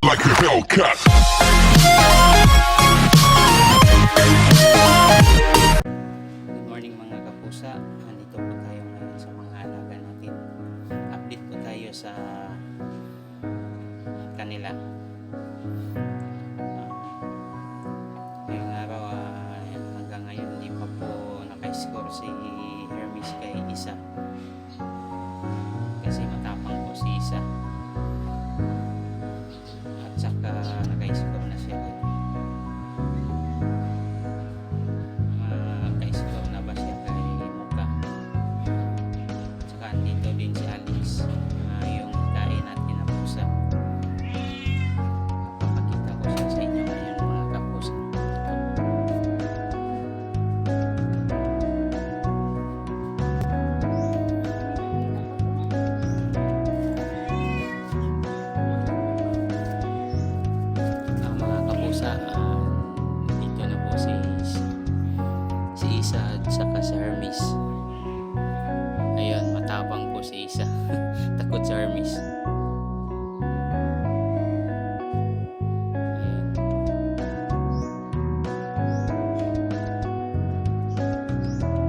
like a Hellcat. Good morning mga kapusa. Nandito po tayo ngayon sa mga alaga natin. Update po tayo sa kanila. Ngayong araw hanggang ngayon hindi pa po naka-score si Hermes kay Isa. Kasi matapang po si Isa. At saka naka-score na siya kay yung kain natin na pusa. Papakita ko siya sa inyo ngayon mga kapusa. Ang mga kapusa, dito na po si Isa at saka si Hermes. Ayan, matapang po si Isa. Takot sa Hermes. Ayan.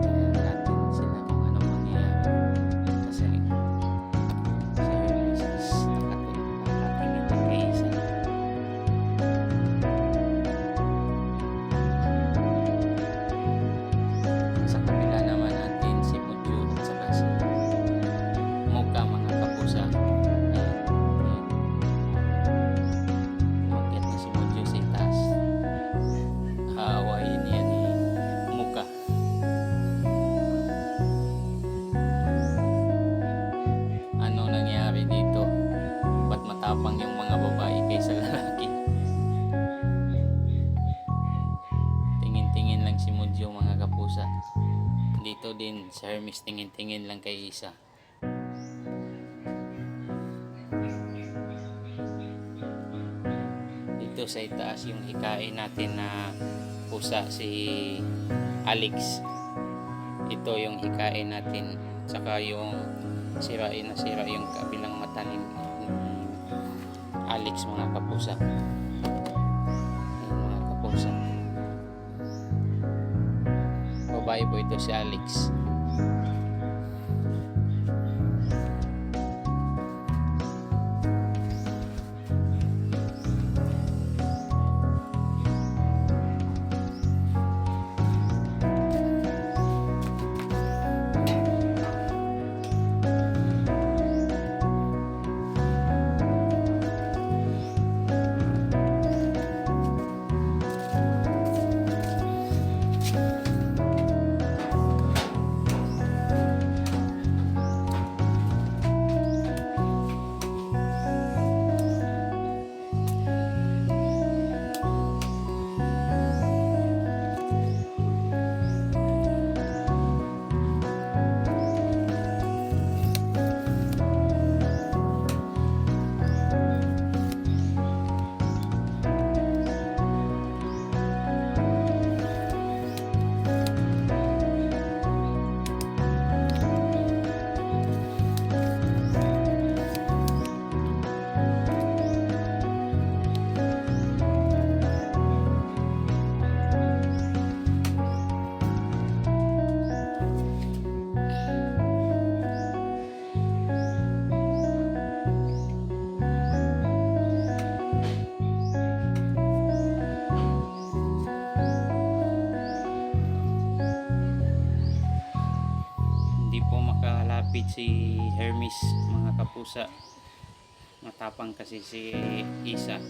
Ayan natin sila kung ano mangyayari. Kasi si Hermes is takot. Nakatingin din kay Isa. Sa kabila naman natin si Mudyo at saka si Mocha mga kapusa. Umakyat na si Mudyo sa itaas. Haawayin niya ni Mocha. Ano nangyari dito? Ba't matapang yung mga babae kaysa lalaki? Tingin-tingin lang si Mudyo mga kapusa. Dito din si Hermes tingin-tingin lang kay Isa. Dito sa itaas yung hikain natin na pusa si Alex. Ito yung hikain natin. Saka yung sira yung kabilang mata ni Alex mga kapusa. Ayan, mga kapusa. Babae po ito si Alex. Hindi po makalapit si Hermes mga kapusa. Matapang kasi si Isa.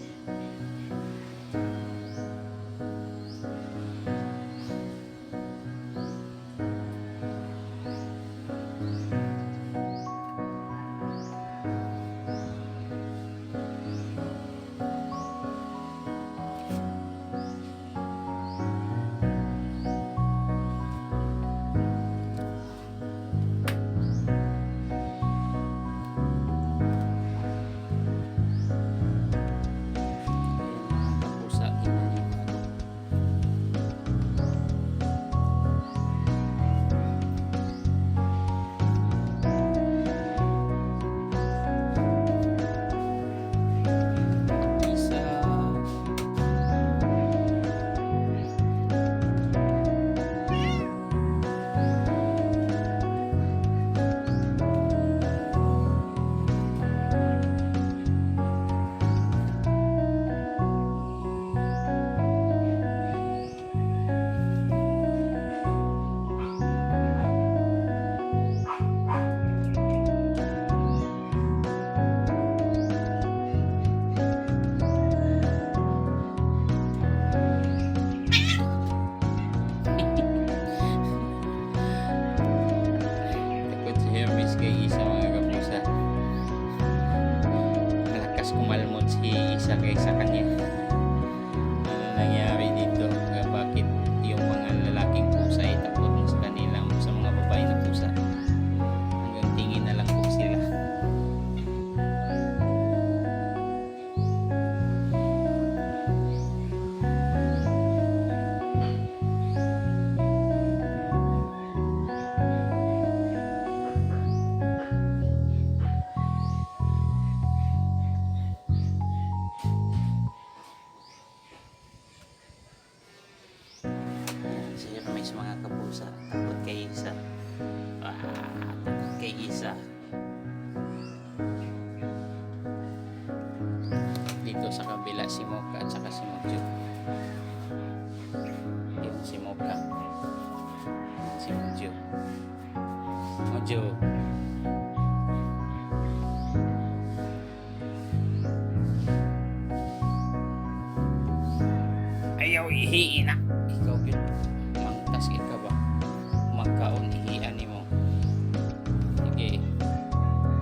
nagsakay sa kanya. Ano nangyari dito? Bakit yung mga lalaking pusa ay takot sa kanila sa mga babae na pusa? Hanggang tingin na lang po sila. Sir, may mga kapusa. Takot kay isa. Takot kay isa. Dito sa kabila si Mocha at saka si Mojo. Yun si Mocha. Si Mojo. Mojo. Ayaw ihiin na. Ikaw yun. Mangtaskit ka ba? Magkaon ihian mo. Sige.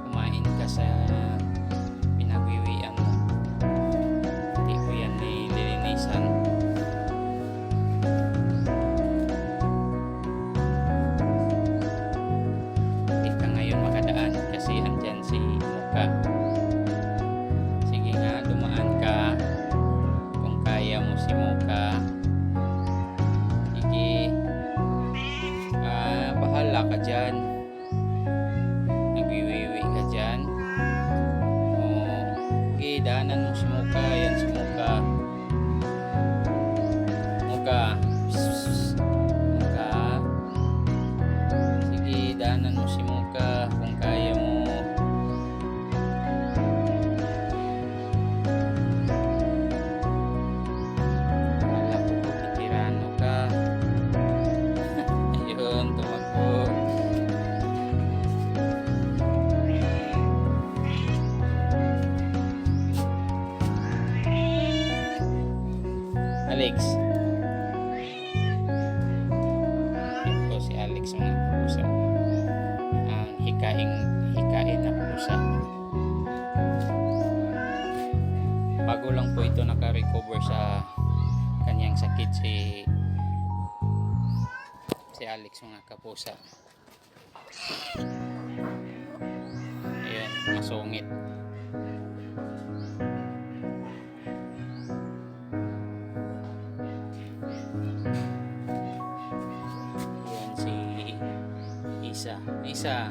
Kumain ka sa pinagwiwian mo. Hindi ko yan nililinisan. Hindi ka ngayon makadaan kasi andyan si Mocha. Sige nga, dumaan ka. Kung kaya mo si Mocha. Sige. Bahala ka dyan. Nagwiwiwi ka dyan. Sige, daanan mo si Mocha. Yan si Mocha. Mocha. Mocha. Sige, daanan mo si Mocha kung kaya mo. Wala ko po pitirano ka. Ayun, tumakbo. Alex. Yan po si Alex mga kapusa. Ang hikain na pusa. Bago lang po ito naka-recover sa kanyang sakit si Alex mga kapusa. Ayan, masungit. Ayan si Isa.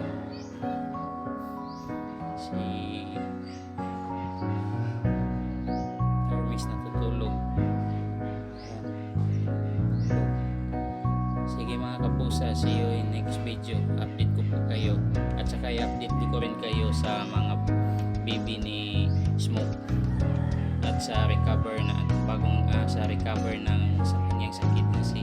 Si Hermes natutulog. Sige mga kapusa, see you in next video. Update ko po kayo. At saka i-update ko rin kayo sa mga baby ni Smoke. At sa recover ng sa kanyang sakit na si